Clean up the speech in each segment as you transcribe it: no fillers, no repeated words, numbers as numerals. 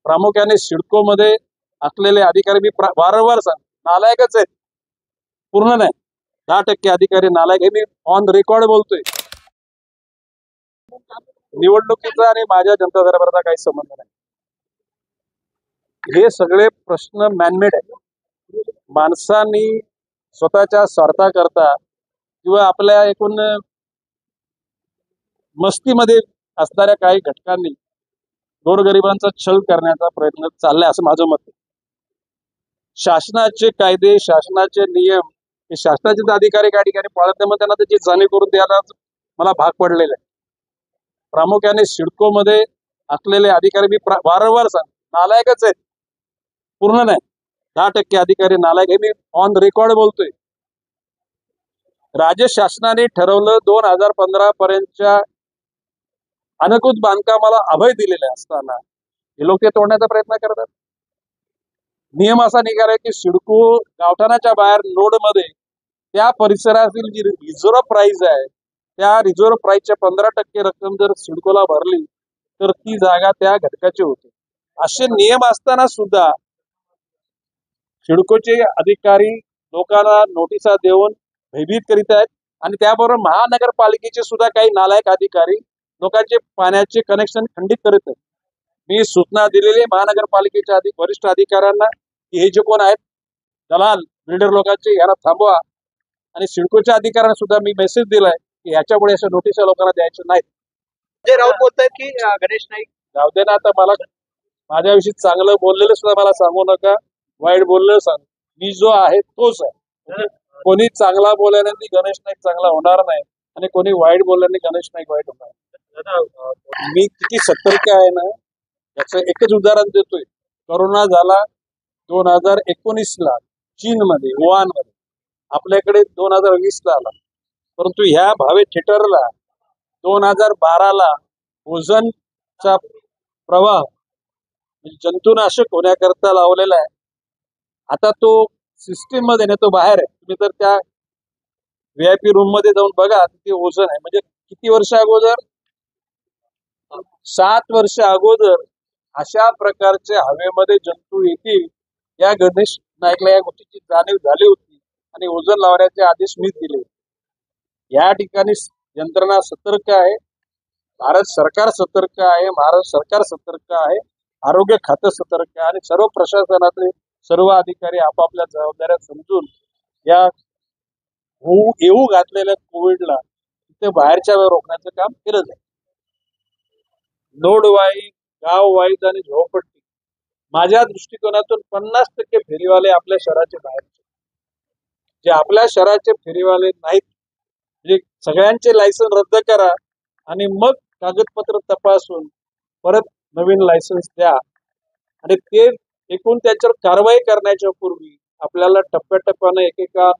प्रामुख्याने सिडको मध्ये असलेले अधिकारी मी वारंवार सांगतो नालायकच आहेत, पूर्ण नाही 10% अधिकारी नालायक हे मी ऑन रेकॉर्ड बोलतोय. निवडणुकीचा आणि माझ्या जनता दरबाराचा काही संबंध नाही. हे सगळे प्रश्न मॅनमेड आहेत. माणसांनी स्वतःच्या स्वार्थाकरता किंवा आपल्या एकूण मस्तीमध्ये असणाऱ्या काही घटकांनी गोरगरिबांचा छळ करण्याचा प्रयत्न चाललाय असं माझं मत आहे. शासनाचे कायदे, शासनाचे नियम हे शासनाचे अधिकारी काही ठिकाणी पाळत नाही, मग त्यांना त्याची जाणीव करून द्यायला मला भाग पडलेलं आहे. प्रामुख्याने सिडको मध्ये असलेले अधिकारी मी वारंवार सांगतो नालायकच आहेत, पूर्ण नाही 10% अधिकारी नालायक हे मी ऑन रेकॉर्ड बोलतोय. राज्य शासनाने ठरवलं 2015 पर्यंतच्या अनुकूल बांधकामाला अभय दिलेले असताना हे लोक ते तोडण्याचा प्रयत्न करतात. नियम असा निघालाय की सिडको गावठाणाच्या बाहेर नोडमध्ये त्या परिसरातील जी रिझर्व्ह प्राइस आहे त्या रिझर्व्ह प्राइसच्या 15% रक्कम जर सिडकोला भरली तर ती जागा त्या घटकाची होते. असे नियम असताना सुद्धा सिडकोचे अधिकारी लोकांना नोटिसा देऊन भयभीत करीत आहेत आणि त्याबरोबर महानगरपालिकेचे सुद्धा काही नालायक अधिकारी लोकांचे पाण्याचे कनेक्शन खंडित करीत आहेत. मी सूचना दिलेली महानगरपालिकेच्या वरिष्ठ अधिकाऱ्यांना की हे जे कोण आहेत दलाल बिल्डर लोकांचे याला थांबवा, आणि सिडकोच्या अधिकाऱ्यांना सुद्धा मी मेसेज दिलाय की याच्यापुढे अशा नोटिसा लोकांना द्यायच्या नाहीत. अजय राऊत बोलतायत की गणेश नाईक जाऊ दे ना, आता मला माझ्याविषयी चांगलं बोललेलं सुद्धा मला सांगू नका, वाईट बोललेलं सांग. मी जो आहे तोच आहे. कोणी चांगला बोलल्याने गणेश नाईक चांगला होणार नाही आणि कोणी वाईट बोलल्याने गणेश नाईक वाईट होणार. मी किती सतर्क आहे ना याचं एकच उदाहरण देतोय. कोरोना झाला 2019 ला चीनमध्ये वुहानमध्ये, आपल्याकडे 2020 ला आला, परंतु ह्या भावे थिएटरला 2012 ला ओझोनचा प्रवाह जंतुनाशक होण्याकरता लावलेला आहे. आता तो सिस्टीम मध्ये नाही, तो बाहेर आहे. तुम्ही तर त्या VIP रूम मध्ये जाऊन बघा, ते ओझोन आहे. म्हणजे किती वर्ष अगोदर, 7 वर्ष अगोदर अशा प्रकारचे हवेमध्ये जंतू येतील या गणेश नाईकला या गोष्टीची जाणीव झाली होती आणि ओझोन लावण्याचे आदेश मीच दिले. या ठिकाणी यंत्रणा सतर्क आहे, भारत सरकार सतर्क आहे, महाराष्ट्र सरकार सतर्क आहे, आरोग्य खातं सतर्क आहे आणि सर्व प्रशासनातले सर्व अधिकारी आपापल्या जबाबदाऱ्या समजून या येऊ घातलेल्या कोविडला तिथे बाहेरच्या रोखण्याचं काम केलं जाईल. नोड वाईज, गाव वाईज आणि झोपडपट्टी माझ्या दृष्टिकोनातून 50% फेरीवाले आपल्या शहराचे बाहेरचे, जे आपल्या शहराचे फेरीवाले नाहीत म्हणजे सगळ्यांचे लायसन रद्द करा आणि मग कागदपत्र तपासून परत नवीन लायसन्स द्या. आणि ते एकूण त्याच्यावर कारवाई करण्याच्या पूर्वी आपल्याला टप्प्याटप्प्याने एकेका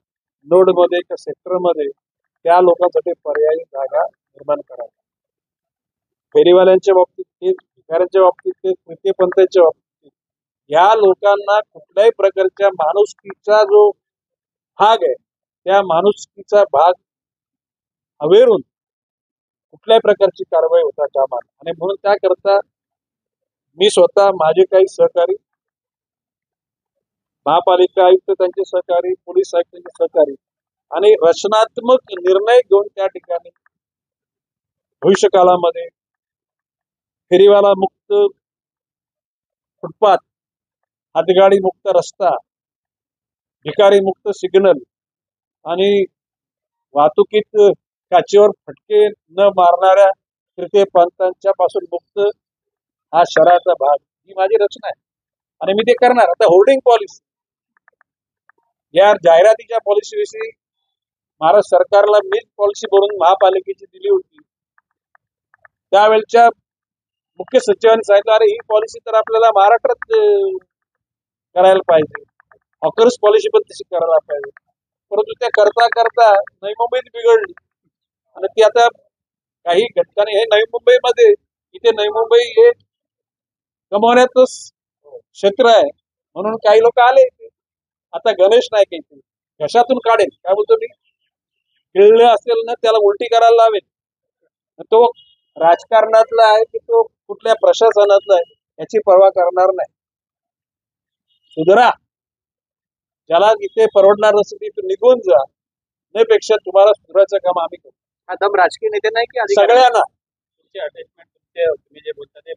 नोडमध्ये एका सेक्टरमध्ये त्या लोकांसाठी पर्यायी जागा निर्माण करा. फेरीवाल्यांच्या बाबतीत तेच, भिकाऱ्यांच्या बाबतीत तेच, तृतीयपंथीच्या बाबतीत या लोकांना कुठल्याही प्रकारच्या माणुसकीचा जो भाग आहे त्या माणुसकीचा भाग अवेरून कुठल्याही प्रकारची कारवाई होता कामा नये. आणि म्हणून त्याकरता मी स्वतः, माझे काही सहकारी, महापालिका आयुक्त त्यांचे सहकारी, पोलीस आयुक्तांचे सहकारी आणि रचनात्मक निर्णय घेऊन त्या ठिकाणी भविष्यकाळामध्ये फेरीवाला मुक्त फुटपाथ, हातगाडी मुक्त रस्ता, भिकारी मुक्त सिग्नल आणि वाहतुकीत काचेवर फटके न मारणाऱ्या तृतीय पंथांच्या पासून मुक्त हा शहराचा भाग, ही माझी रचना आहे आणि मी ते करणार. आता होर्डिंग पॉलिसी, या जाहिरातीच्या पॉलिसीविषयी महाराष्ट्र सरकारला मीच पॉलिसी बनवून महापालिकेची दिली होती. त्यावेळच्या मुख्य सचिवांनी सांगितलं, अरे ही पॉलिसी तर आपल्याला महाराष्ट्रात करायला पाहिजे, हॉकर्स पॉलिसी पण तशी करायला पाहिजे. परंतु त्या करता करता नवी मुंबईत बिघडली आणि ती आता काही घटकाने, हे नवी मुंबईमध्ये, इथे नवी मुंबई हे कमवण्याचंच क्षेत्र आहे म्हणून काही लोक आले. आता गणेश नाईक येते कशातून काढेल, काय बोलतो मी, खेळलं असेल ना त्याला उलटी करायला लावेल. तो राजकारणातला आहे की तो कुठल्या प्रशासनातला आहे याची पर्वा करणार नाही. सुधरा. ज्याला इथे परवडणार नसेल तिथे निघून जा. त्यापेक्षा तुम्हाला सुधारायचं काम आम्ही करू. हा दम राजकीय नेते नाही की अधिकारी? सगळ्यांना तुमचे अटॅचमेंट तुमचे तुम्ही जे बोलता ते